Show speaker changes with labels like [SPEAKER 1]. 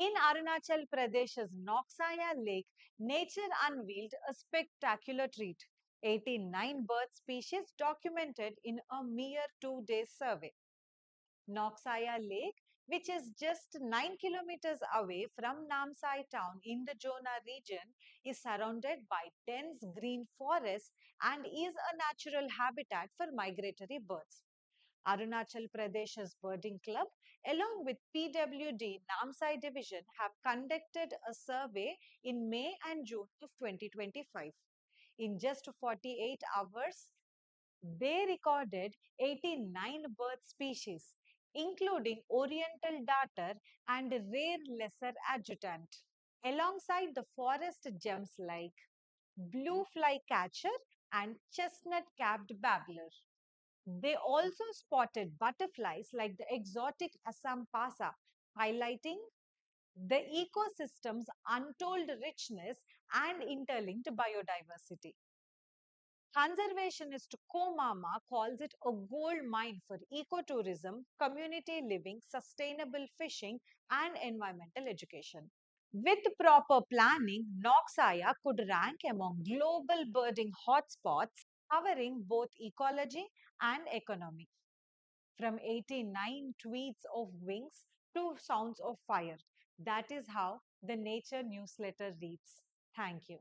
[SPEAKER 1] In Arunachal Pradesh's Nongsaya Lake, nature unveiled a spectacular treat. 89 bird species documented in a mere 2 day survey. Nongsaya Lake, which is just 9 kilometers away from Namsai town in the Jona region, is surrounded by dense green forests and is a natural habitat for migratory birds. Arunachal Pradesh's Birding Club, along with PWD Namsai Division, have conducted a survey in May and June of 2025. In just 48 hours, they recorded 89 bird species, including oriental darter and rare lesser adjutant, alongside the forest gems like blue flycatcher and chestnut-capped babbler. They also spotted butterflies like the exotic Assam pasa, highlighting the ecosystem's untold richness and interlinked biodiversity. Conservationist Komama calls it a gold mine for ecotourism, community living, sustainable fishing, and environmental education. With proper planning, Noxaya could rank among global birding hotspots, covering both ecology and economy. From 89 tweets of wings to sounds of fire. That is how the Nature newsletter reads. Thank you.